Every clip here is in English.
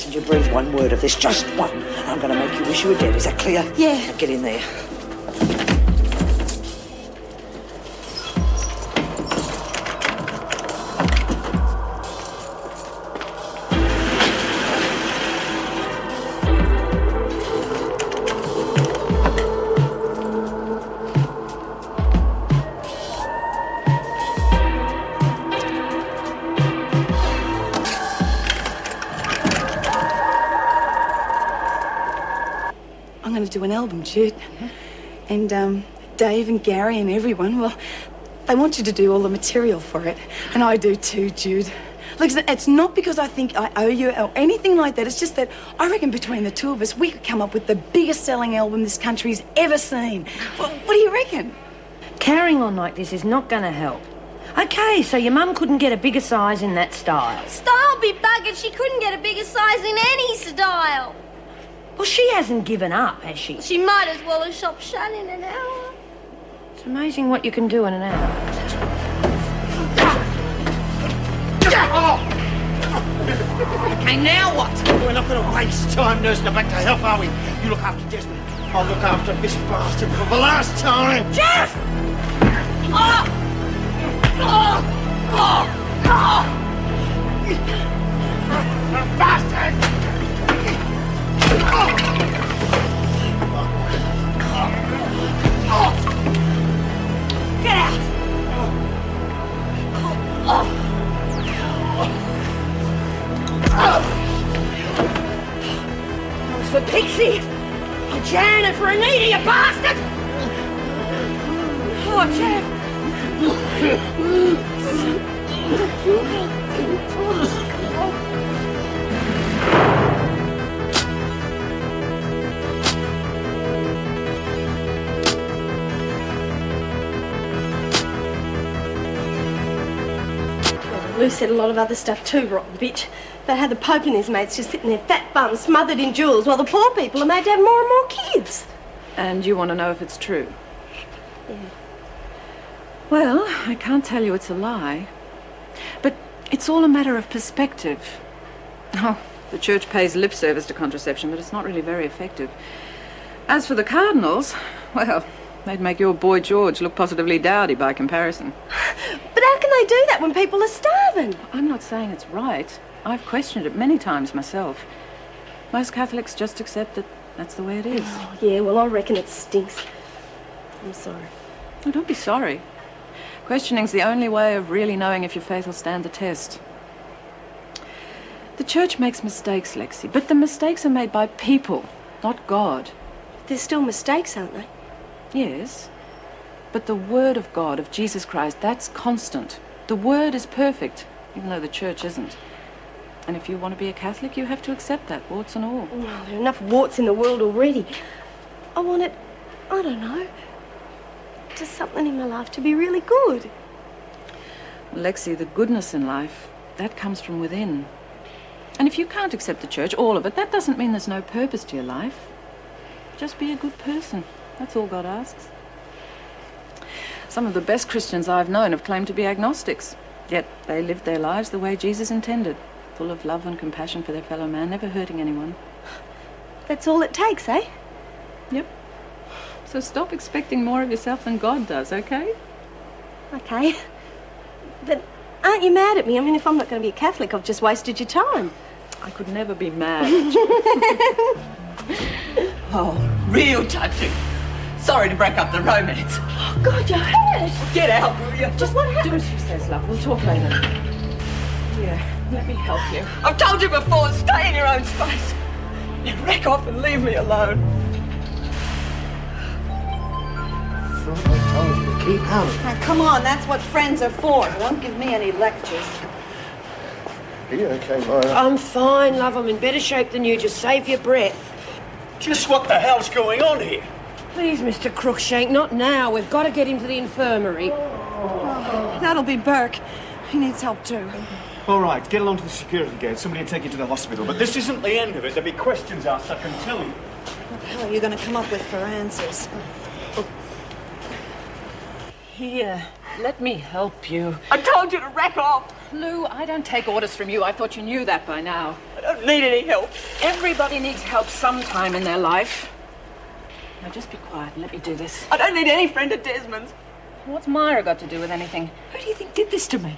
passenger breathe one word of this, just one, and I'm going to make you wish you were dead. Is that clear? Yeah. Now get in there. I'm going to do an album, Jude. And Dave and Gary and everyone, well, they want you to do all the material for it. And I do too, Jude. Look, it's not because I think I owe you or anything like that. It's just that I reckon between the two of us, we could come up with the biggest selling album this country's ever seen. Well, what do you reckon? Carrying on like this is not going to help. Okay, so your mum couldn't get a bigger size in that style. Style be buggered, she couldn't get a bigger size in any style. Well, she hasn't given up, has she? She might as well have shopped shut in an hour. It's amazing what you can do in an hour. Okay, now what? We're not going to waste time nursing her back to health, are we? You look after Desmond. I'll look after this bastard for the last time. Jeff! Oh! Oh! Oh! Oh! Bastard! Get out! That was for Pixie! For Jan and for Anita, you bastard! Oh, Jeff! Lou said a lot of other stuff too, rotten bitch. They had the Pope and his mates just sitting there, fat bums, smothered in jewels, while the poor people are made to have more and more kids. And you want to know if it's true? Yeah. Well, I can't tell you it's a lie. But it's all a matter of perspective. Oh, the church pays lip service to contraception, but it's not really very effective. As for the cardinals, well, they'd make your boy George look positively dowdy by comparison. But how can they do that when people are starving? I'm not saying it's right. I've questioned it many times myself. Most Catholics just accept that that's the way it is. Oh, yeah, well, I reckon it stinks. I'm sorry. Oh, don't be sorry. Questioning's the only way of really knowing if your faith will stand the test. The church makes mistakes, Lexi, but the mistakes are made by people, not God. There's still mistakes, aren't they? Yes, but the Word of God, of Jesus Christ, that's constant. The Word is perfect, even though the church isn't. And if you want to be a Catholic, you have to accept that, warts and all. Oh, there are enough warts in the world already. I want it, I don't know, just something in my life to be really good. Lexi, the goodness in life, that comes from within. And if you can't accept the church, all of it, that doesn't mean there's no purpose to your life. Just be a good person. That's all God asks. Some of the best Christians I've known have claimed to be agnostics, yet they lived their lives the way Jesus intended, full of love and compassion for their fellow man, never hurting anyone. That's all it takes, eh? Yep. So stop expecting more of yourself than God does, okay? Okay. But aren't you mad at me? I mean, if I'm not going to be a Catholic, I've just wasted your time. I could never be mad. Oh, real touching. Sorry to break up the romance. Oh, God, you're hurt. Get out, will you? Just what happened? Do as she says, love. We'll talk later. Here, let me help you. I've told you before, stay in your own space. You wreck off and leave me alone. I told you to keep out of it. Now, come on, that's what friends are for. Don't give me any lectures. Are you okay, Myra? I'm fine, love. I'm in better shape than you. Just save your breath. Just what the hell's going on here? Please, Mr. Crookshank, not now. We've got to get him to the infirmary. That'll be Burke. He needs help too. All right, get along to the security gate. Somebody will take you to the hospital. But this isn't the end of it. There'll be questions asked, I can tell you. What the hell are you going to come up with for answers? Here, let me help you. I told you to wreck off. Lou, I don't take orders from you. I thought you knew that by now. I don't need any help. Everybody needs help sometime in their life. Now just be quiet and let me do this. I don't need any friend of Desmond's. What's Myra got to do with anything? Who do you think did this to me?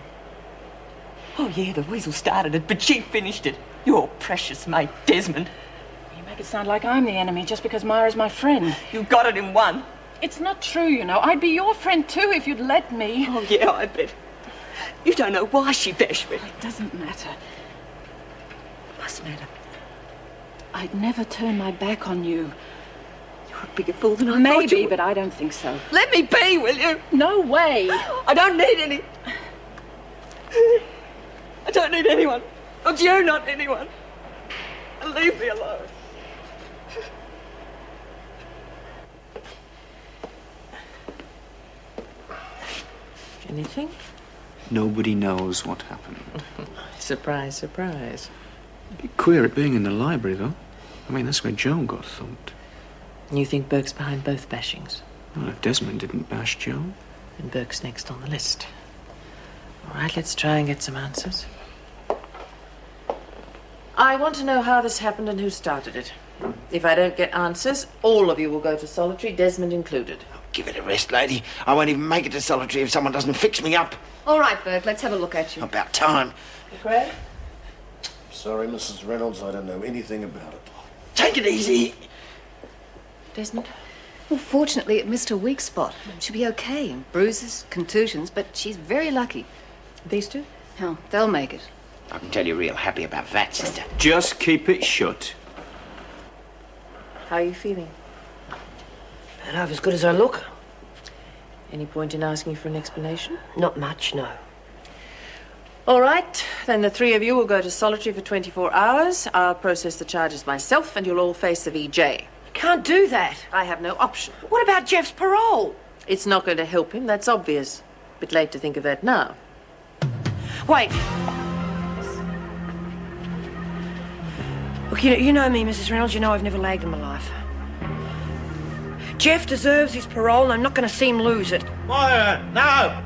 Oh, yeah, the weasel started it, but she finished it. Your precious mate, Desmond. You make it sound like I'm the enemy just because Myra's my friend. You got it in one. It's not true, you know. I'd be your friend too if you'd let me. Oh, yeah, I bet. You don't know why she bashed me. It doesn't matter. Must matter. I'd never turn my back on you. You're a bigger fool than I thought Maybe, you were. but I don't think so. Let me be, will you? No way. I don't need any. I don't need anyone. Not you, not anyone. And leave me alone. Anything? Nobody knows what happened. Surprise, surprise. A bit queer it being in the library, though. I mean, that's where Joe got thumped. You think Burke's behind both bashings? Well, if Desmond didn't bash Joe. And Burke's next on the list. All right, let's try and get some answers. I want to know how this happened and who started it. If I don't get answers, all of you will go to solitary, Desmond included. Give it a rest, lady. I won't even make it to solitary if someone doesn't fix me up. All right, Burke, let's have a look at you. About time. Craig? Sorry, Mrs. Reynolds, I don't know anything about it. Take it easy. Desmond? Well, fortunately, it missed her weak spot. She'll be okay. Bruises, contusions, but she's very lucky. These two? Oh, they'll make it. I can tell you're real happy about that, sister. Just keep it shut. How are you feeling? But I've as good as I look. Any point in asking for an explanation? Not much, no. All right, then the three of you will go to solitary for 24 hours. I'll process the charges myself, and you'll all face the VJ. Can't do that. I have no option. What about Jeff's parole? It's not going to help him, that's obvious. Bit late to think of that now. Wait. Look, you know me, Mrs. Reynolds. You know I've never lagged in my life. Jeff deserves his parole, and I'm not going to see him lose it. Myra, no!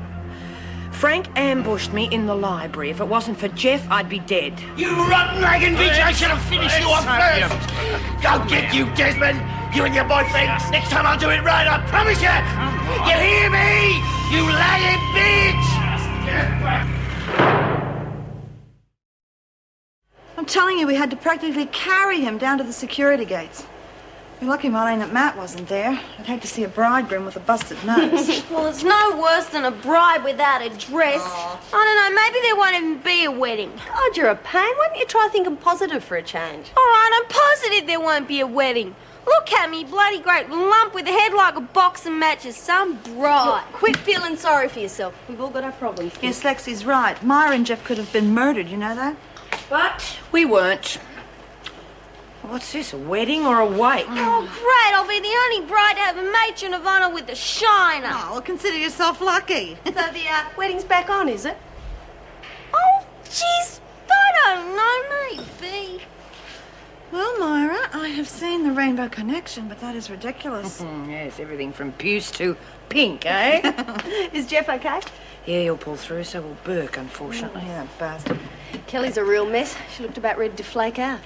Frank ambushed me in the library. If it wasn't for Jeff, I'd be dead. You rotten lagging bitch! I should have finished you off first! Go get you, Desmond! You and your boyfriend! Next time I'll do it right, I promise you! You hear me? You lagging bitch! I'm telling you, we had to practically carry him down to the security gates. You're lucky, Marlene, that Matt wasn't there. I'd hate to see a bridegroom with a busted nose. Well, it's no worse than a bride without a dress. I don't know, maybe there won't even be a wedding. God, you're a pain. Why don't you try thinking positive for a change? All right, I'm positive there won't be a wedding. Look at me, bloody great lump with a head like a box of matches. Some bride. Look, quit feeling sorry for yourself. We've all got our problems. Yes, Lexi's right. Myra and Jeff could have been murdered, you know that? But we weren't. What's this, a wedding or a wake? Oh, great. I'll be the only bride to have a matron of honour with a shiner. Oh, well, consider yourself lucky. So the wedding's back on, is it? Oh, jeez. I don't know, maybe. Well, Myra, I have seen the Rainbow Connection, but that is ridiculous. Yes, everything from puce to pink, eh? Is Jeff okay? Yeah, he'll pull through, so will Burke, unfortunately. Yeah, bastard. Kelly's a real mess. She looked about ready to flake out.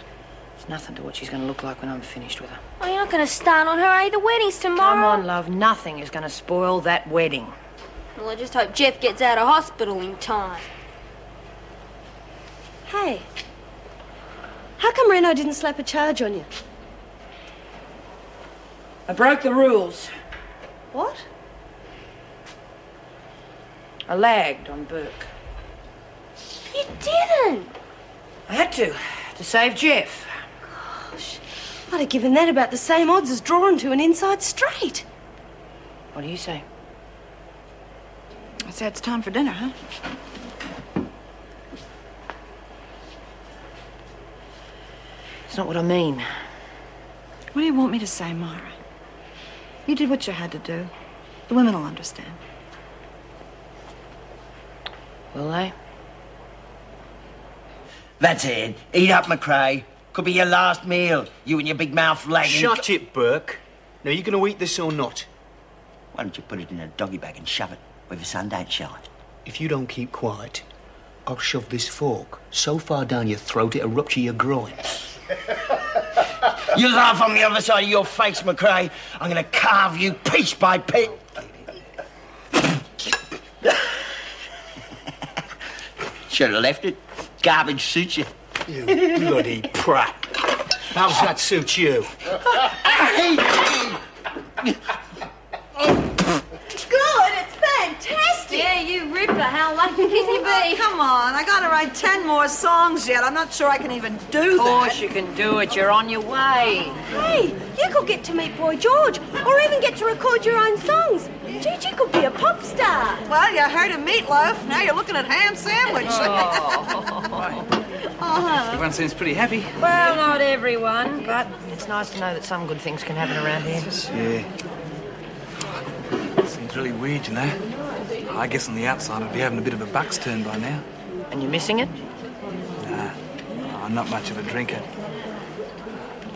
It's nothing to what she's going to look like when I'm finished with her. Oh, you're not going to start on her, eh? The wedding's tomorrow. Come on, love. Nothing is going to spoil that wedding. Well, I just hope Jeff gets out of hospital in time. Hey, how come Reno didn't slap a charge on you? I broke the rules. What? I lagged on Burke. You didn't. I had to save Jeff. Gosh, I'd have given that about the same odds as drawing to an inside straight. What do you say? I say it's time for dinner, huh? It's not what I mean. What do you want me to say, Myra? You did what you had to do. The women will understand. Will they? That's it. Eat up, McRae. Could be your last meal. You and your big mouth lagging. Shut it, Burke. Now, you going to eat this or not? Why don't you put it in a doggy bag and shove it where the sun don't shine? If you don't keep quiet, I'll shove this fork so far down your throat it'll rupture your groin. You laugh on the other side of your face, McRae. I'm going to carve you piece by piece. Should have left it. Garbage suits you. You bloody prat. How's that suit you? Good, it's fantastic. Yeah, you ripper. How lucky can you be? Come on, I gotta write 10 more songs yet. I'm not sure I can even do Of course that. you can do it. You're on your way. Hey, you could get to meet Boy George, or even get to record your own songs. Gigi could be a pop star. Well, you heard of Meatloaf. Now you're looking at Ham Sandwich. Everyone seems pretty happy. Well, not everyone, but it's nice to know that some good things can happen around here. Yeah. Seems really weird, you know. I guess on the outside I'd be having a bit of a buck's turn by now. And you're missing it? Nah, I'm not much of a drinker.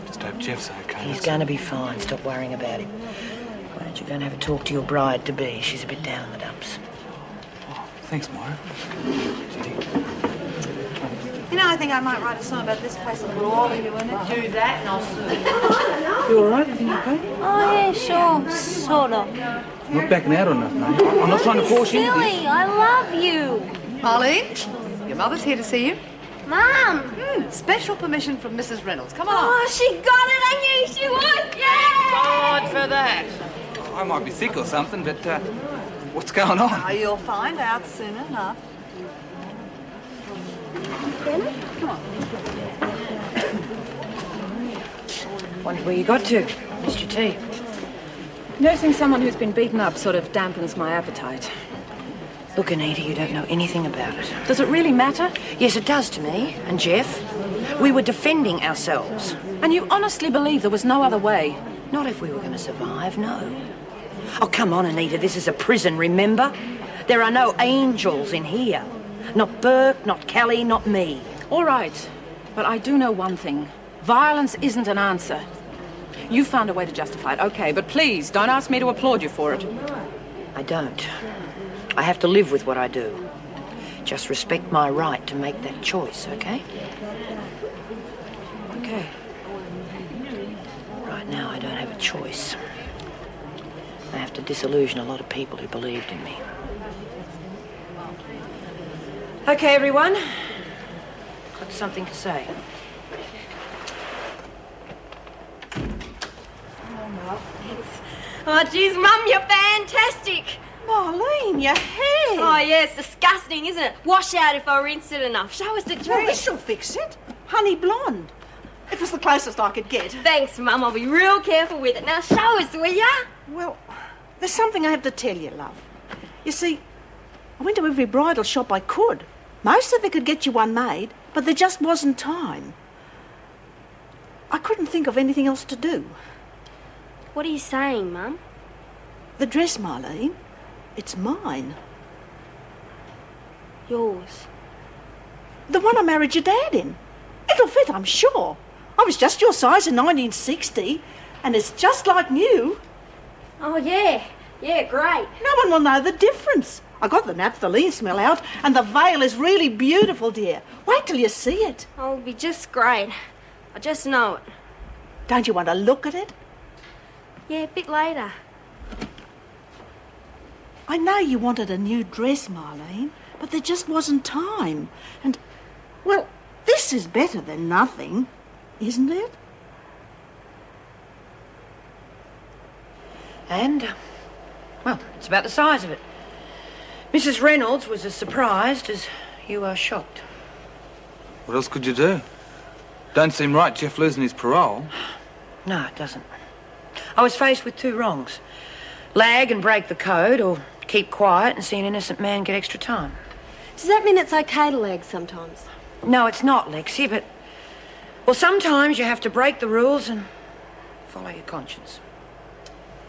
Just hope Jeff's okay. He's going to be fine. Stop worrying about him. Why don't you go and have a talk to your bride-to-be? She's a bit down in the dumps. Oh, thanks, Moira. You know, I think I might write a song about this place and put all of you in it. Do that and I'll see. You all right? Everything okay? Oh, yeah, sure. Sort of. I'm not backing out on nothing, mate. I'm not trying to force you into this. Silly, I love you. Marlene, your mother's here to see you. Mum. Special permission from Mrs. Reynolds. Come on. Oh, she got it. I knew she would. Yeah. God for that. I might be sick or something, but what's going on? Oh, you'll find out soon enough. Wonder where you got to. Missed your tea. Nursing someone who's been beaten up sort of dampens my appetite. Look, Anita, you don't know anything about it. Does it really matter? Yes, it does to me. And Jeff. We were defending ourselves. And you honestly believe there was no other way? Not if we were going to survive, no. Oh, come on, Anita. This is a prison, remember? There are no angels in here. Not Burke, not Kelly, not me. All right. But I do know one thing. Violence isn't an answer. You found a way to justify it, okay, but please, don't ask me to applaud you for it. I don't. I have to live with what I do. Just respect my right to make that choice, okay? Okay. Right now, I don't have a choice. I have to disillusion a lot of people who believed in me. Okay, everyone. Got something to say. Oh, geez, Mum, you're fantastic. Marlene, your hair. Oh, yeah, it's disgusting, isn't it? Wash out if I rinse it enough. Show us the Well, trick. this'll fix it. Honey blonde. It was the closest I could get. Thanks, Mum. I'll be real careful with it. Now, show us, will ya? Well, there's something I have to tell you, love. You see, I went to every bridal shop I could. Most said they could get you one made, but there just wasn't time. I couldn't think of anything else to do. What are you saying, Mum? The dress, Marlene, it's mine. Yours. The one I married your dad in. It'll fit, I'm sure. I was just your size in 1960, and it's just like new. Oh, yeah. Yeah, great. No one will know the difference. I got the naphthalene smell out, and the veil is really beautiful, dear. Wait till you see it. Oh, it'll be just great. I just know it. Don't you want to look at it? Yeah, a bit later. I know you wanted a new dress, Marlene, but there just wasn't time. And, well, this is better than nothing, isn't it? And, well, it's about the size of it. Mrs. Reynolds was as surprised as you are shocked. What else could you do? Don't seem right, Jeff losing his parole. No, it doesn't. I was faced with two wrongs. Lag and break the code, or keep quiet and see an innocent man get extra time. Does that mean it's okay to lag sometimes? No, it's not, Lexi, but... Well, sometimes you have to break the rules and follow your conscience.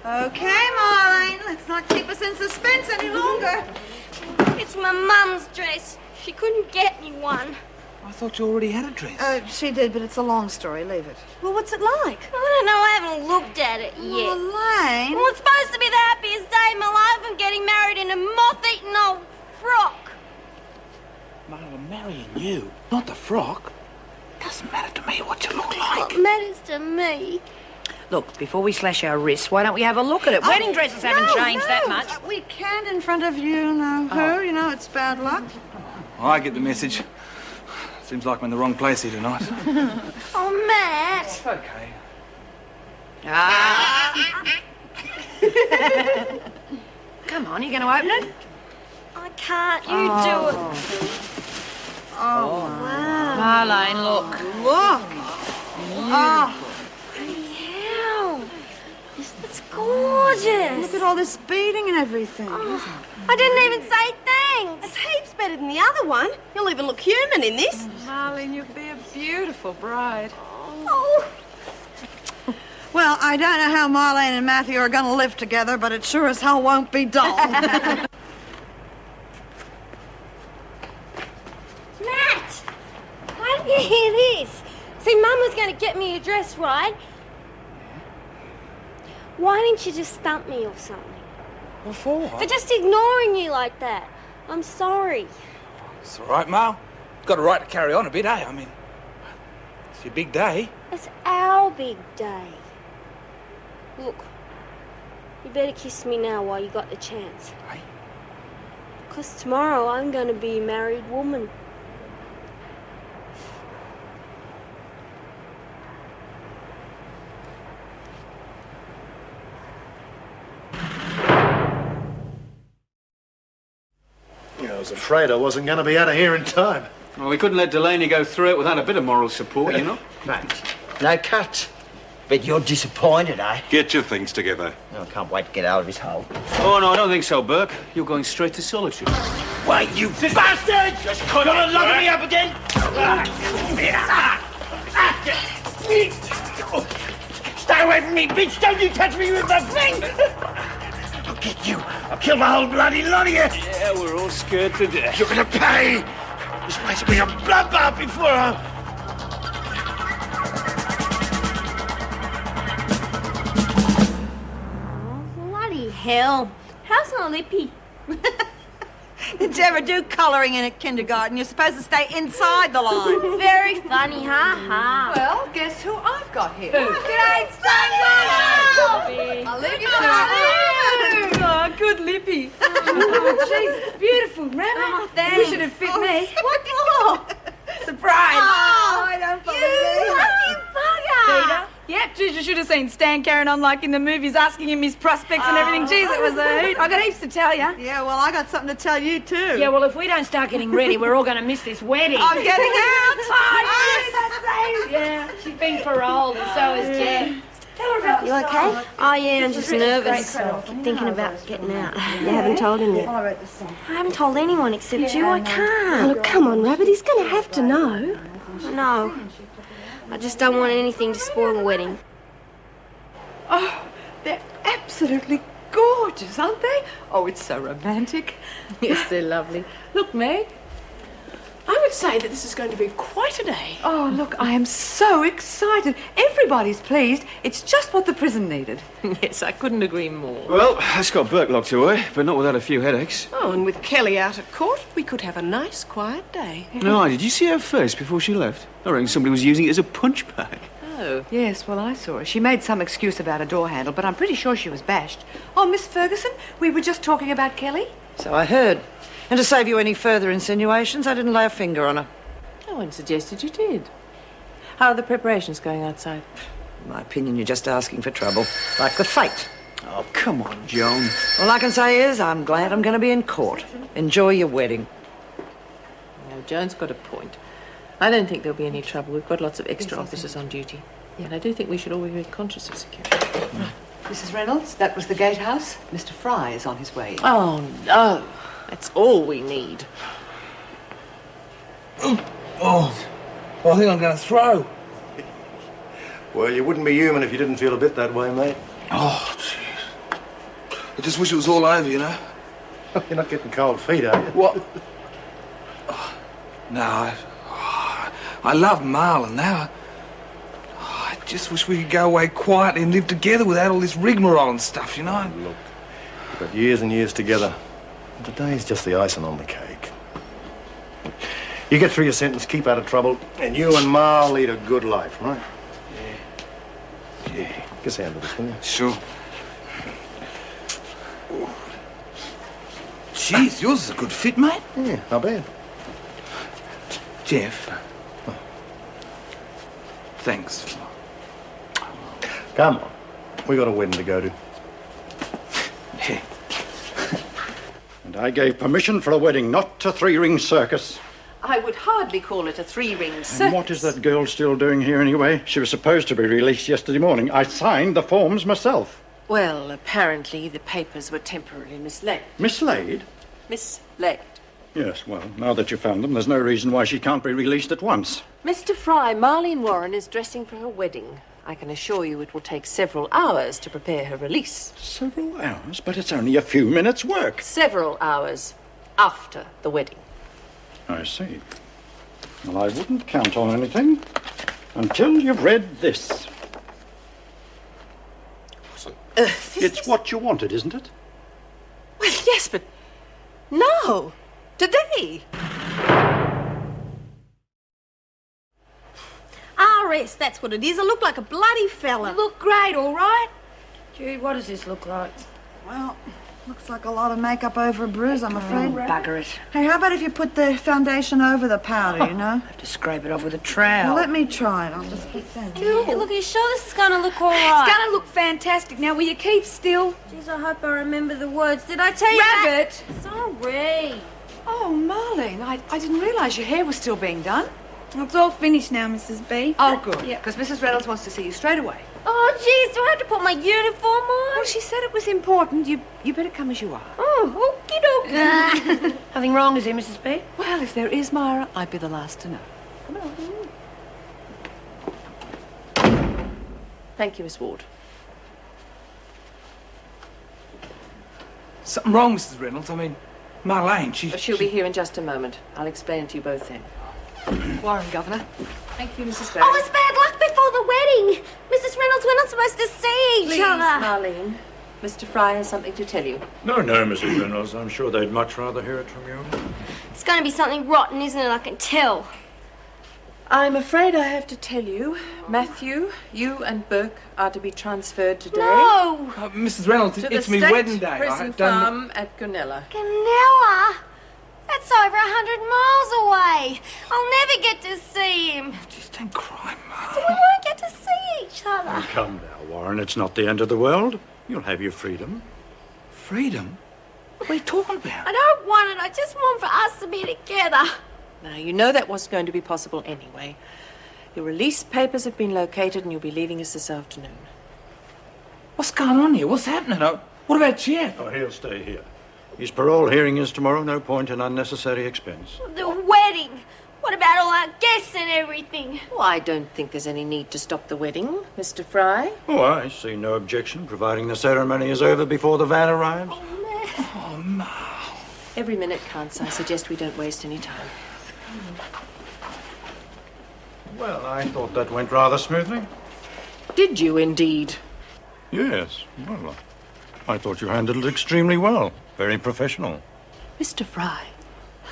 Okay, Marlene, let's not keep us in suspense any longer. It's my mum's dress. She couldn't get me one. I thought you already had a dress. She did, but it's a long story. Leave it. Well, what's it like? I don't know. I haven't looked at it yet. Marlene. Well, it's supposed to be the happiest day of my life. I'm getting married in a moth-eaten old frock. Mal, I'm marrying you, not the frock. Doesn't matter to me what you look like. What matters to me? Look, before we slash our wrists, why don't we have a look at it? Wedding dresses haven't changed that much. We can't in front of you know who. You know, it's bad luck. I get the message. Seems like I'm in the wrong place here tonight. Oh, Matt. It's okay. Come on, you going to open it? I can't. You do it. Oh, Wow. Marlene, look. Oh, Hell. It's gorgeous. look at all this beading and everything. Oh, I didn't even say thanks. It's heaps better than the other one. You'll even look human in this. Marlene, you'll be a beautiful bride. Oh. Well, I don't know how Marlene and Matthew are going to live together, but it sure as hell won't be dull. Matt! How did you hear this? See, Mum was going to get me a dress, right? Why didn't you just stump me or something? What for? For just ignoring you like that. I'm sorry. It's all right, Mal. Got a right to carry on a bit, eh? I mean, it's your big day. It's our big day. Look, you better kiss me now while you got the chance. Hey? Because tomorrow I'm going to be a married woman. I was afraid I wasn't going to be out of here in time. Well, we couldn't let Delaney go through it without a bit of moral support, you know? Matt, no cut. Bet you're disappointed, eh? Get your things together. I can't wait to get out of his hole. Oh, no, I don't think so, Burke. You're going straight to solitude. Wait, you bastard! Just gonna lock me up again? Stay away from me, bitch! Don't you touch me with that thing! I'll get you. I'll kill the whole bloody lot of you. Yeah, we're all scared to death. You're gonna pay. This place will be a bloodbath before I... Bloody hell. How's my lippy? Did you ever do colouring in a kindergarten? You're supposed to stay inside the lines. Very funny, ha. Well, guess who I've got here? G'day, Spangle! I'll leave you to Oh, good lippy. Oh, jeez, it's beautiful, rabbit. Oh, thanks. Wish it had fit me. What for? Surprise. Oh, I don't believe You lucky bugger! Peter? Yep, geez, you should have seen Stan carrying on like in the movies, asking him his prospects and everything. Jeez, it was a hoot. I got heaps to tell you. Yeah, well, I got something to tell you, too. Yeah, well, if we don't start getting ready, we're all going to miss this wedding. I'm getting out. Yeah, she's been paroled and so is Jen. You okay? Oh, yeah, I'm just nervous. Thinking about getting out. You haven't told him yet. I haven't told anyone except you. I can't. Look, come on, Rabbit. He's going to have to know. No. I just don't want anything to spoil the wedding. Oh, they're absolutely gorgeous, aren't they? Oh, it's so romantic. Yes, they're lovely. Look, Meg, I would say that this is going to be quite a day. Oh, look, I am so excited. Everybody's pleased. It's just what the prison needed. Yes, I couldn't agree more. Well, that's got Burke locked away, but not without a few headaches. Oh, and with Kelly out at court, we could have a nice, quiet day. No, did you see her face before she left? I reckon somebody was using it as a punch bag. Oh. Yes, well, I saw her. She made some excuse about a door handle, but I'm pretty sure she was bashed. Oh, Miss Ferguson, we were just talking about Kelly. So I heard. And to save you any further insinuations, I didn't lay a finger on her. No one suggested you did. How are the preparations going outside? In my opinion, you're just asking for trouble. Like the fate. Oh, come on, Joan. All I can say is I'm glad I'm going to be in court. Enjoy your wedding. No, Joan's got a point. I don't think there'll be any trouble. We've got lots of extra officers on duty. Yeah, and I do think we should all be very conscious of security. Mrs. Reynolds, that was the gatehouse. Mr. Fry is on his way. Oh, no. That's all we need. Oh, I think I'm going to throw. Well, you wouldn't be human if you didn't feel a bit that way, mate. Oh, jeez. I just wish it was all over, you know. You're not getting cold feet, are you? What? Oh, no, I love Marlon now. I just wish we could go away quietly and live together without all this rigmarole and stuff, you know. Look, we've got years and years together. And today's just the icing on the cake. You get through your sentence, keep out of trouble, and you and Marl lead a good life, right? Yeah. Kiss hand with us, will you? Sure. Jeez, yours is a good fit, mate. Yeah, not bad. Jeff. Thanks. Come on. We got a wedding to go to. Yeah. And I gave permission for a wedding, not a three-ring circus. I would hardly call it a three-ring circus. And what is that girl still doing here anyway? She was supposed to be released yesterday morning. I signed the forms myself. Well, apparently the papers were temporarily mislaid. Mislaid? Mislaid. Yes, well, now that you found them, there's no reason why she can't be released at once. Mr. Fry, Marlene Warren is dressing for her wedding. I can assure you it will take several hours to prepare her release. Several hours? But it's only a few minutes' work. Several hours after the wedding. I see. Well, I wouldn't count on anything until you've read this. It's what you wanted, isn't it? Well, yes, but no. Today. RS, that's what it is. I look like a bloody fella. You look great, all right. Jude, what does this look like? Well, looks like a lot of makeup over a bruise, I'm afraid. Bugger it. Hey, how about if you put the foundation over the powder, you know? Have to scrape it off with a trowel. Well, let me try it. I'll just put that in. Look, are you sure this is going to look all right? It's gonna look fantastic. Now, will you keep still? Jeez, I hope I remember the words. Did I tell you Rabbit! that? Sorry. Oh, Marlene, I didn't realise your hair was still being done. It's all finished now, Mrs. B. Oh, good. Yeah. Because Mrs. Reynolds wants to see you straight away. Oh, jeez, do I have to put my uniform on? Well, she said it was important. You better come as you are. Oh, okie dokie. Nothing wrong, is there, Mrs. B? Well, if there is, Myra, I'd be the last to know. Come on. Thank you, Miss Ward. Something wrong, Mrs. Reynolds? I mean, Marlene, She'll be here in just a moment. I'll explain it to you both then. Warren, Governor. Thank you, Mrs. Barry. Oh, it's bad luck before the wedding. Mrs. Reynolds, we're not supposed to see each Please, other. Marlene. Mr. Fry has something to tell you. No, Mrs. Reynolds. I'm sure they'd much rather hear it from you. It's going to be something rotten, isn't it? I can tell. I'm afraid I have to tell you, Matthew, you and Burke are to be transferred today. No! Mrs. Reynolds, To it's the me state wedding day. prison farm at Gunella. Ganella? That's over 100 miles away. I'll never get to see him. Just don't cry, Marl. We won't get to see each other. Come now, Warren. It's not the end of the world. You'll have your freedom. Freedom? What are you talking about? I don't want it. I just want for us to be together. Now, you know that wasn't going to be possible anyway. Your release papers have been located and you'll be leaving us this afternoon. What's going on here? What's happening? What about Jeff? Oh, he'll stay here. His parole hearing is tomorrow. No point in unnecessary expense. The wedding. What about all our guests and everything? Well, I don't think there's any need to stop the wedding, Mr. Fry. Oh, I see no objection, providing the ceremony is over before the van arrives. Oh, Marl. Every minute counts. I suggest we don't waste any time. Well, I thought that went rather smoothly. Did you indeed? Yes. Well, I thought you handled it extremely well. Very professional. Mr. Fry,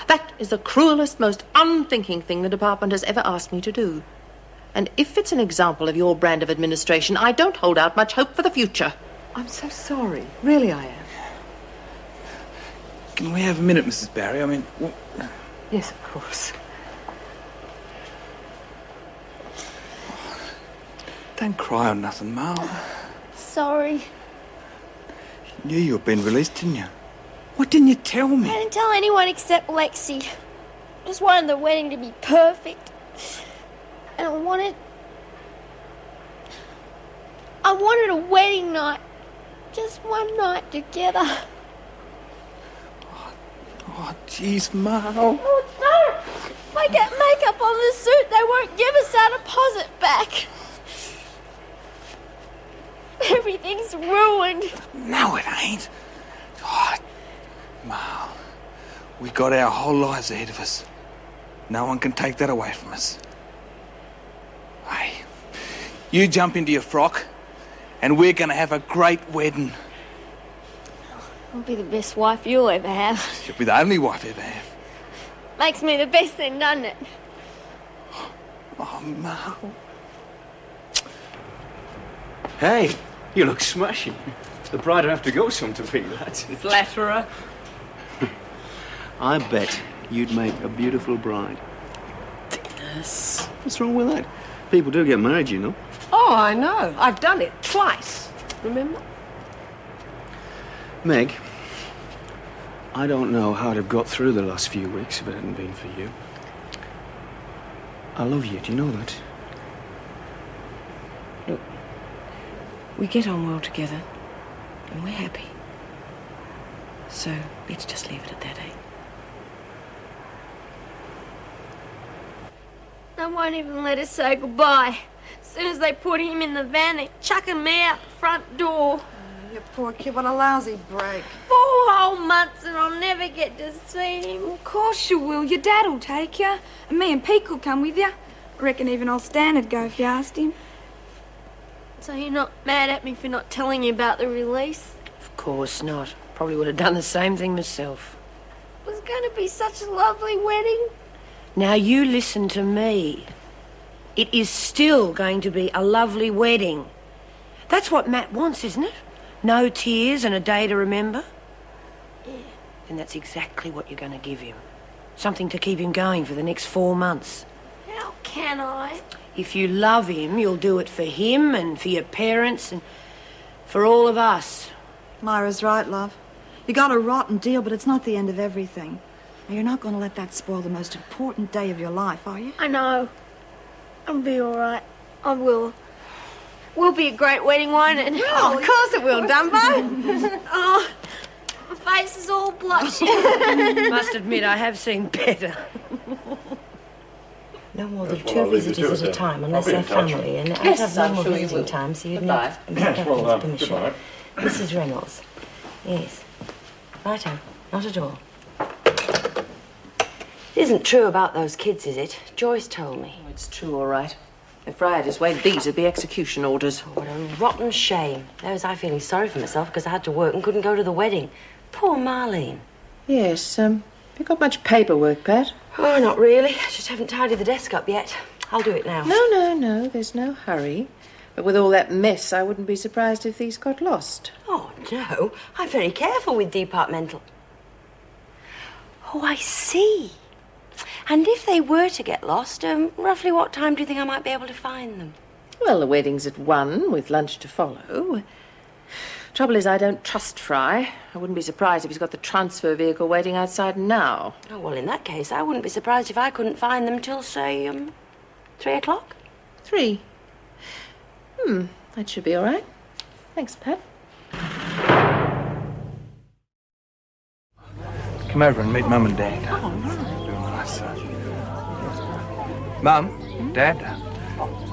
that is the cruelest, most unthinking thing the department has ever asked me to do. And if it's an example of your brand of administration, I don't hold out much hope for the future. I'm so sorry. Really, I am. Can we have a minute, Mrs. Barry? I mean, Yes, of course. don't cry or nothing, Marl. Sorry. You knew you were being released, didn't you? What didn't you tell I me? didn't tell anyone except Lexi. Just wanted the wedding to be perfect. And I wanted a wedding night. Just one night together. Oh, jeez, Marl. Oh, no! If I get makeup on the suit, they won't give us our deposit back. Everything's ruined. No, it ain't. Oh, Marl, we got our whole lives ahead of us. No one can take that away from us. Hey, you jump into your frock, and we're gonna have a great wedding. I'll be the best wife you'll ever have. You'll be the only wife I ever have. Makes me the best thing, doesn't it? Oh, Mal. Hey, you look smashing. The bride'd have to go some to be that. Flatterer. I bet you'd make a beautiful bride. Yes. What's wrong with that? People do get married, you know. Oh, I know. I've done it twice. Remember? Meg, I don't know how I'd have got through the last few weeks if it hadn't been for you. I love you, do you know that? Look, we get on well together, and we're happy. So let's just leave it at that, eh? They won't even let us say goodbye. As soon as they put him in the van, they're chucking me out the front door. You poor kid, what a lousy break. 4 whole months and I'll never get to see him. Of course you will. Your dad'll take you. And me and Pete will come with you. I reckon even old Stan'd go if you asked him. So you're not mad at me for not telling you about the release? Of course not. Probably would have done the same thing myself. It was going to be such a lovely wedding. Now you listen to me. It is still going to be a lovely wedding. That's what Matt wants, isn't it? No tears and a day to remember? Yeah. And that's exactly what you're going to give him. Something to keep him going for the next 4 months. How can I? If you love him, you'll do it for him and for your parents and for all of us. Myra's right, love. You got a rotten deal, but it's not the end of everything. Now, you're not going to let that spoil the most important day of your life, are you? I know. I'll be all right. I will. Will be a great wedding, won't it? Oh, of course it will, Dumbo. Oh, my face is all blotchy. Must admit, I have seen better. No more than 2 visitors at a time, unless they're family, and I have no more visiting time, so you'd need Mr. Captain's permission. Goodbye. Mrs. Reynolds. Yes. Righto. Not at all. It isn't true about those kids, is it? Joyce told me. Oh, it's true, all right. If Ray had his way, these would be execution orders. Oh, what a rotten shame. There was I feeling sorry for myself because I had to work and couldn't go to the wedding. Poor Marlene. Yes, you got much paperwork, Pat? Oh, not really. I just haven't tidied the desk up yet. I'll do it now. No, there's no hurry. But with all that mess, I wouldn't be surprised if these got lost. Oh, no. I'm very careful with departmental. Oh, I see. And if they were to get lost, roughly what time do you think I might be able to find them? Well, the wedding's at 1, with lunch to follow. Trouble is, I don't trust Fry. I wouldn't be surprised if he's got the transfer vehicle waiting outside now. Oh, well, in that case, I wouldn't be surprised if I couldn't find them till, say, 3 o'clock. 3? That should be all right. Thanks, Pat. Come over and meet Mum and Dad. Oh, real nice. Mum, Dad,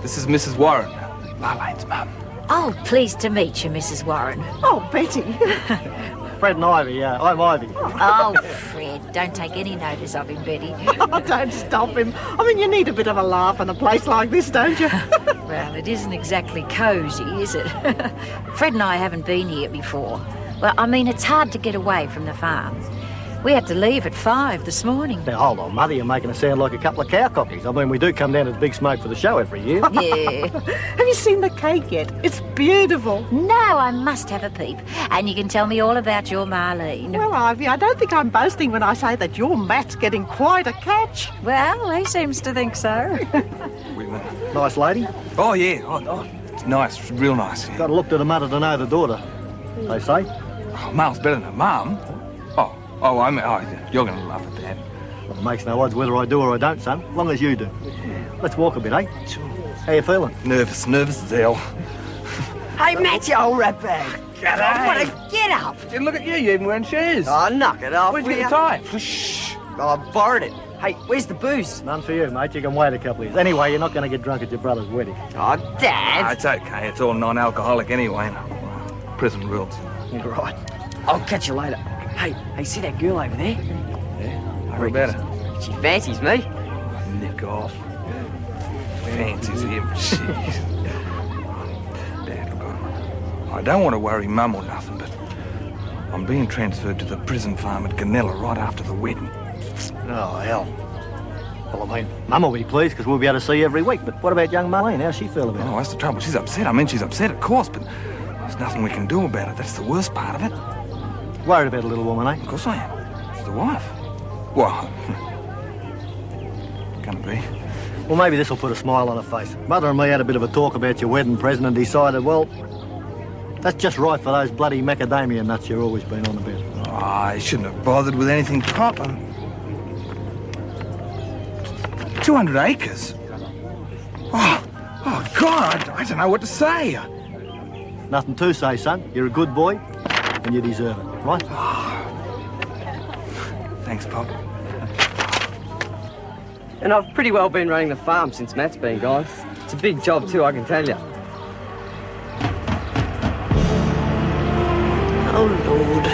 this is Mrs. Warren, Marlene's mum. Oh, pleased to meet you, Mrs. Warren. Oh, Betty. Fred and Ivy, I'm Ivy. Oh, Fred, don't take any notice of him, Betty. Oh, don't stop him. I mean, you need a bit of a laugh in a place like this, don't you? Well, it isn't exactly cosy, is it? Fred and I haven't been here before. Well, I mean, it's hard to get away from the farm. We had to leave at 5 this morning. Now, hold on, Mother, you're making us sound like a couple of cow cockies. I mean, we do come down to the Big Smoke for the show every year. Yeah. Have you seen the cake yet? It's beautiful. No, I must have a peep. And you can tell me all about your Marlene. Well, Ivy, I don't think I'm boasting when I say that your Matt's getting quite a catch. Well, he seems to think so. Nice lady. Oh, yeah. Oh, it's nice. It's real nice. Yeah. Got to look to the mother to know the daughter, they say. Oh, Mal's better than Mum. You're going to love it, Dad. Well, it makes no odds whether I do or I don't, son, as long as you do. Let's walk a bit, eh? Sure. How you feeling? Nervous as hell. Hey, Matt, you old ratbag. Get up. Look at you, you're even wearing shoes. Oh, knock it off. Where'd you get the tie? Shh. I borrowed it. Hey, where's the booze? None for you, mate. You can wait a couple of years. Anyway, you're not going to get drunk at your brother's wedding. Oh, Dad. No, it's okay. It's all non-alcoholic anyway. Prison rules. You're right. I'll catch you later. Hey, see that girl over there? Yeah? What about her? She fancies me. Nick off. Fancies him. Jeez. Dad, look, I don't want to worry Mum or nothing, but I'm being transferred to the prison farm at Ganella right after the wedding. Oh, hell. Well, I mean, Mum will be pleased because we'll be able to see you every week. But what about young Marlene? How's she feel about it? Oh, that's the trouble. She's upset. I mean, she's upset, of course, but there's nothing we can do about it. That's the worst part of it. Worried about a little woman, eh? Of course I am. She's the wife. Well, gonna be. Well, maybe this will put a smile on her face. Mother and me had a bit of a talk about your wedding present and decided, well, that's just right for those bloody macadamia nuts you've always been on about. Oh, you shouldn't have bothered with anything proper. 200 acres? Oh, God, I don't know what to say. Nothing to say, son. You're a good boy, and you deserve it, right? Thanks, Pop. And I've pretty well been running the farm since Matt's been gone. It's a big job too, I can tell you. Oh, Lord.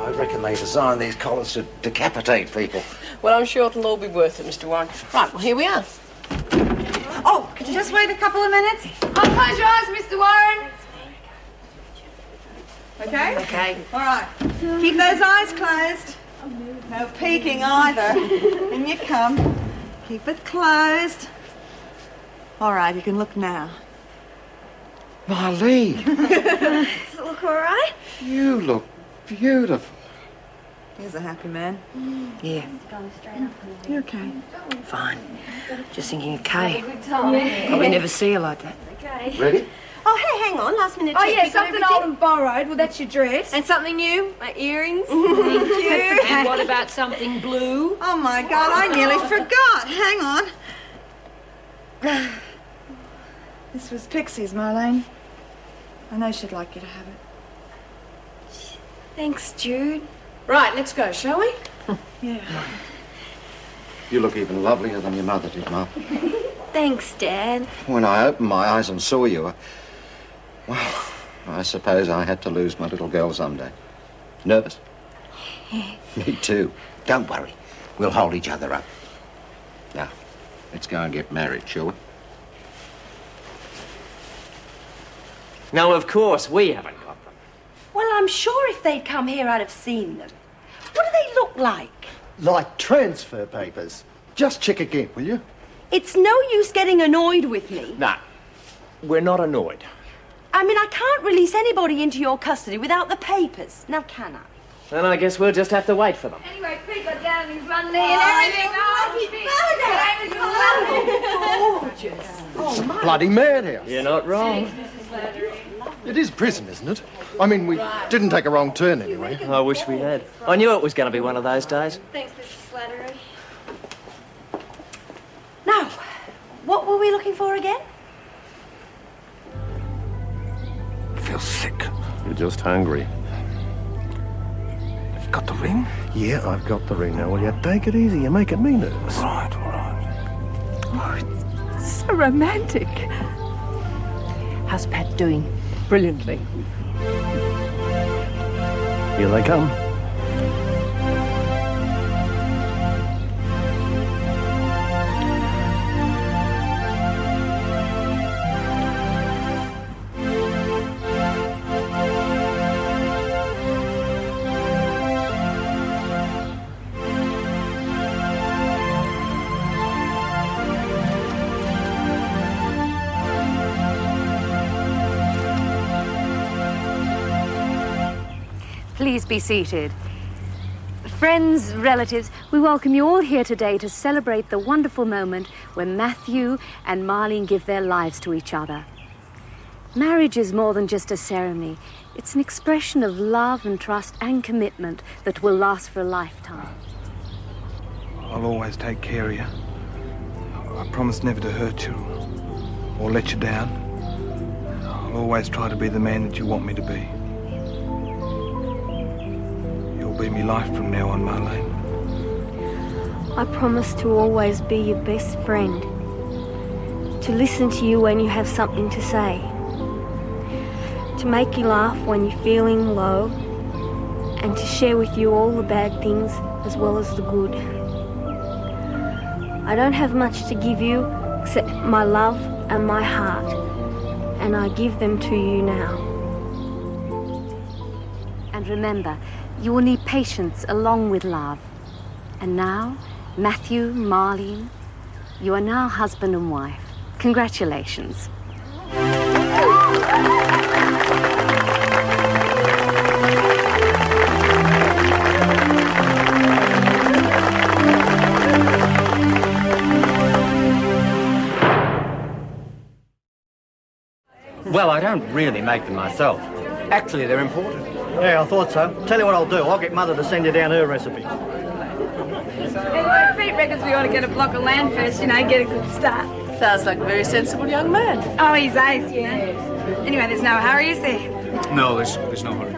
I reckon they designed these collars to decapitate people. Well, I'm sure it'll all be worth it, Mr. Warren. Right, well, here we are. Oh, could you just wait a couple of minutes? I'll close your eyes, Mr. Warren. Okay? Okay. All right. Keep those eyes closed. No peeking either. In you come. Keep it closed. All right, you can look now. Marlene, Does it look all right? you look beautiful. Here's a happy man. Yeah, You okay? fine. Just thinking of Kay. Probably never see her like that. Okay. Ready? Oh, hey, hang on. Last minute Oh, check. yeah, You got something everything? old and borrowed. Well, that's your dress. And something new. My earrings. And Thank you. what about something blue? Oh, my God, I nearly forgot. Hang on. This was Pixie's, Marlene. I know she'd like you to have it. Thanks, Jude. Right, let's go, shall we? Yeah. You look even lovelier than your mother did, Ma. Thanks, Dad. When I opened my eyes and saw you, well, I suppose I had to lose my little girl someday. Nervous? Me too. Don't worry. We'll hold each other up. Now, let's go and get married, shall we? No, of course, we haven't got them. Well, I'm sure if they'd come here, I'd have seen them. What do they look like? Like transfer papers. Just check again, will you? It's no use getting annoyed with me. Nah, we're not annoyed. I mean, I can't release anybody into your custody without the papers. Now, can I? Then I guess we'll just have to wait for them. Anyway, Pete got down on his one knee and everything. It's a bloody madhouse. You're not wrong. It is prison, isn't it? I mean, we didn't take a wrong turn anyway. I wish we had. I knew it was going to be one of those days. Thanks, Mrs. Slattery. Now, what were we looking for again? I feel sick. You're just hungry. You've got the ring? Yeah, I've got the ring now. Will you take it easy? You're making me nervous. Right, all right. So romantic. How's Pat doing? Brilliantly. Here they come. Please be seated. Friends, relatives, we welcome you all here today to celebrate the wonderful moment when Matthew and Marlene give their lives to each other. Marriage is more than just a ceremony. It's an expression of love and trust and commitment that will last for a lifetime. I'll always take care of you. I promise never to hurt you or let you down. I'll always try to be the man that you want me to be. You'll be me life from now on, Marlene. I promise to always be your best friend. To listen to you when you have something to say. To make you laugh when you're feeling low. And to share with you all the bad things as well as the good. I don't have much to give you except my love and my heart. And I give them to you now. And remember, You will need patience along with love. And now, Matthew, Marlene, you are now husband and wife. Congratulations. Well, I don't really make them myself. Actually, they're imported. Yeah, I thought so. Tell you what I'll do. I'll get Mother to send you down her recipe. Pete reckons we ought to get a block of land first, get a good start. Sounds like a very sensible young man. Oh, he's ace, Anyway, there's no hurry, is there? No, there's no hurry.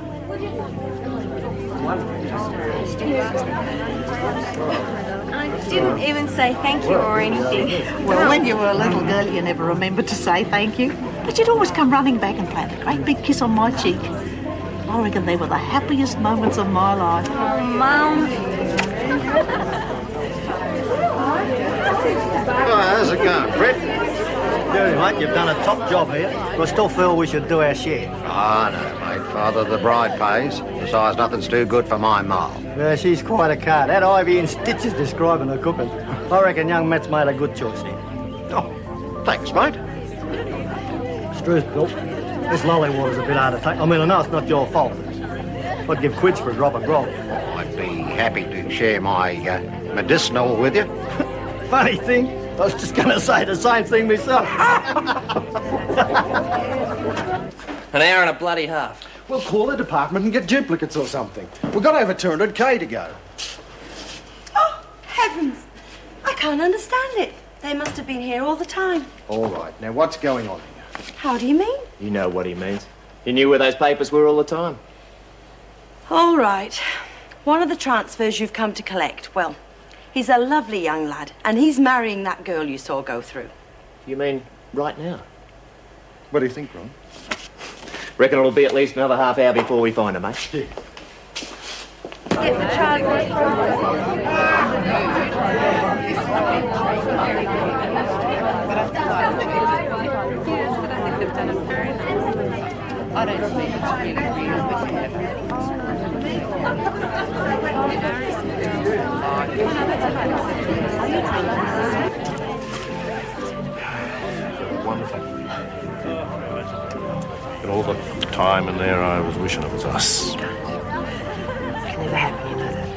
I didn't even say thank you or anything. Well, when you were a little girl, you never remembered to say thank you. But you'd always come running back and plant a great big kiss on my cheek. I reckon they were the happiest moments of my life. Oh, Mum. Oh, how's it going, Fred? Good, mate. You've done a top job here. I still feel we should do our share. Ah, no, mate. Father, the bride pays. Besides, nothing's too good for my ma. Yeah, she's quite a card. That ivy in stitches describing her cooking. I reckon young Matt's made a good choice here. Oh, thanks, mate. It's true, Bill. This lolly water's a bit hard to take. I mean, I know it's not your fault. I'd give quids for a drop of grog. I'd be happy to share my medicinal with you. Funny thing, I was just going to say the same thing myself. An hour and a bloody half. We'll call the department and get duplicates or something. We've got over 200k to go. Oh, heavens! I can't understand it. They must have been here all the time. All right, now what's going on here? How do you mean? You know what he means. You knew where those papers were all the time. All right. One of the transfers you've come to collect, well, he's a lovely young lad, and he's marrying that girl you saw go through. You mean right now? What do you think, Ron? Reckon it'll be at least another half hour before we find her, mate. Yeah. Get the child. I don't think it's Wonderful. And all the time in there, I was wishing it was us. It never happened, you know that.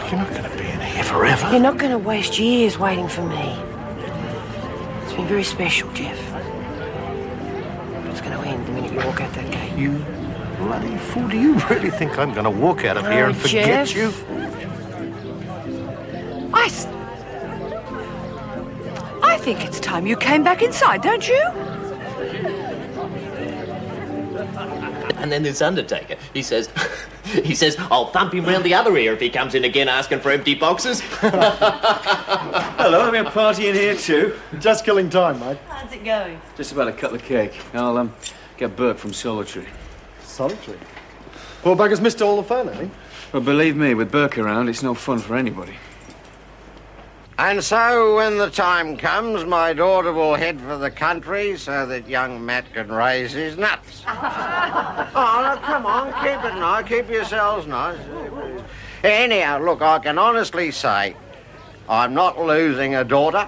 You're not going to be in here forever. You're not going to waste years waiting for me. It's been very special, Jeff. It's going to end the minute you walk out that gate. You bloody fool. Do you really think I'm going to walk out of here and forget Jeff. you? I think it's time you came back inside, don't you? And then this undertaker, he says, I'll thump him round the other ear if he comes in again asking for empty boxes. Hello, having a party in here too. Just killing time, mate. How's it going? Just about to cut the cake. I'll get Burke from Solitary. Solitary? Poor bugger's missed all the fun, eh? Well, believe me, with Burke around, it's no fun for anybody. And so, when the time comes, my daughter will head for the country so that young Matt can raise his nuts. Oh, no, come on, keep it nice, keep yourselves nice. Anyhow, look, I can honestly say I'm not losing a daughter.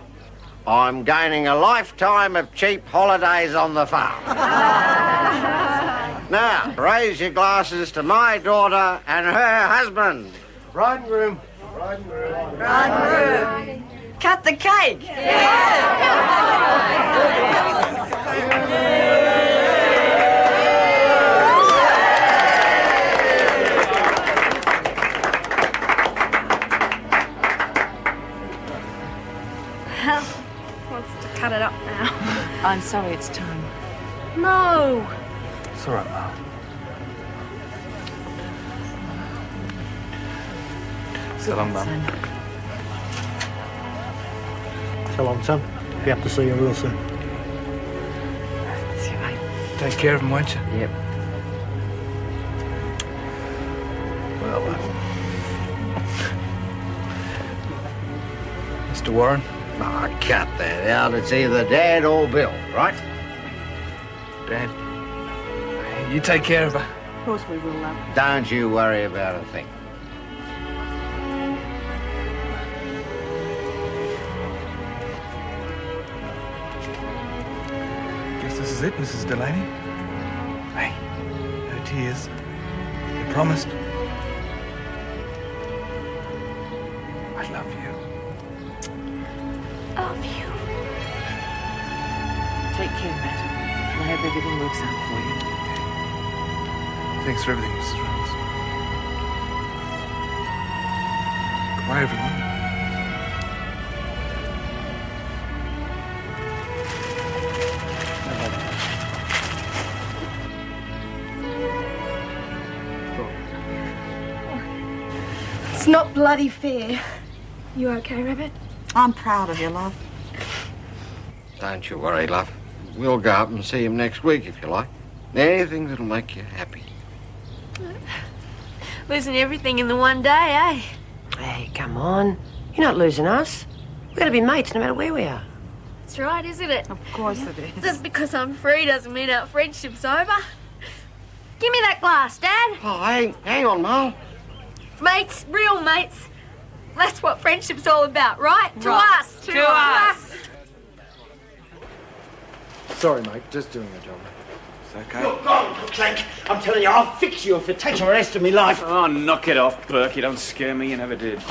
I'm gaining a lifetime of cheap holidays on the farm. Now, raise your glasses to my daughter and her husband. Bridegroom. Bridegroom. Cut the cake. Hal wants to cut it up now. I'm sorry, it's time. No. It's all right, Mum. So long, Mum. So long, son. Be up to see you real soon. See you, mate. Take care of him, won't you? Yep. Well, Mr. Warren? Oh, cut that out. It's either Dad or Bill, right? Dad. You take care of her. Of course we will, love. Don't you worry about a thing. Guess this is it, Mrs. Delaney. Hey, no tears. You promised. I love you. Love you. Take care, Matt. I hope everything works out for you. Thanks for everything, Mrs. Reynolds. Goodbye, everyone. It's not bloody fair. You okay, Rabbit? I'm proud of you, love. Don't you worry, love. We'll go up and see him next week, if you like. Anything that'll make you happy. Losing everything in the one day, eh? Hey, come on. You're not losing us. We're going to be mates no matter where we are. That's right, isn't it? Of course it is. Just because I'm free doesn't mean our friendship's over. Give me that glass, Dad. Oh, hang on, Mal. Mates, real mates. That's what friendship's all about, right? To Right. us. To us. Sorry, mate. Just doing a job. It's okay. You're gone, Clank. I'm telling you, I'll fix you if it takes the rest of me life. Oh, knock it off, Burke. You don't scare me. You never did.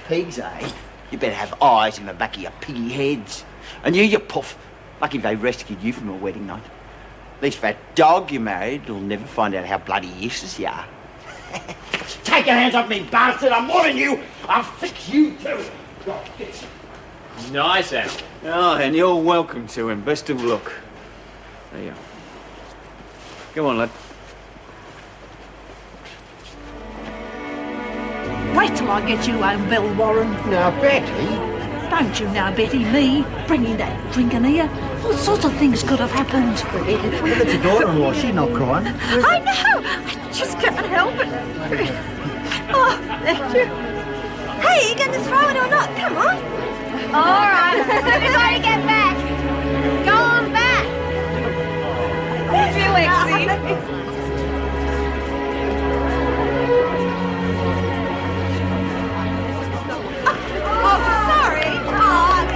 Pigs, eh? You better have eyes in the back of your piggy heads. And you puff. Lucky they rescued you from a wedding night. At least that dog you married will never find out how bloody useless you are. Take your hands off me, bastard! I'm warning you! I'll fix you too! God, get you. Nice, Al. Oh, and you're welcome to him. Best of luck. There you are. Come on, lad. Wait till I get you home, Bill Warren. Now, Betty. Don't you know, Betty, me bringing that drink in here? All sorts of things could have happened. Look at your daughter-in-law. She's not crying. I know. I just can't help it. Oh, thank you. Hey, you going to throw it or not? Come on. All right. Everybody get back. Go on back. Thank you, Lexi. Oh, sorry. Oh,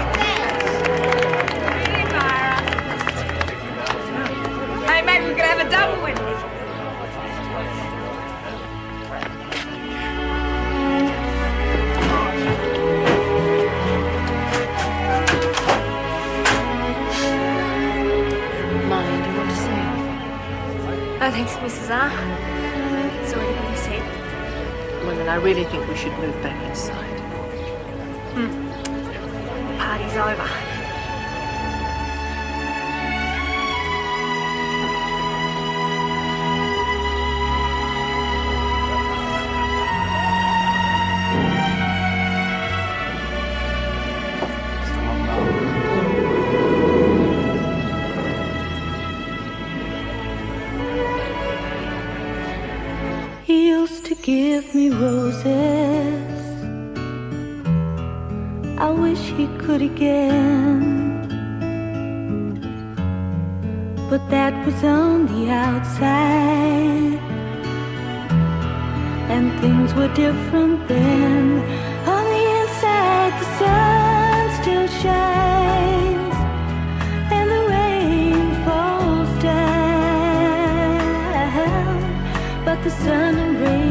Hey, maybe we could have a double win. Molly, do you want to say anything? No, thanks, Mrs. R. It's already been said. Well, then I really think we should move back inside. The party's over. He used to give me roses. I wish he could again. But that was on the outside, and things were different then. On the inside, the sun still shines, and the rain falls down. But the sun and rain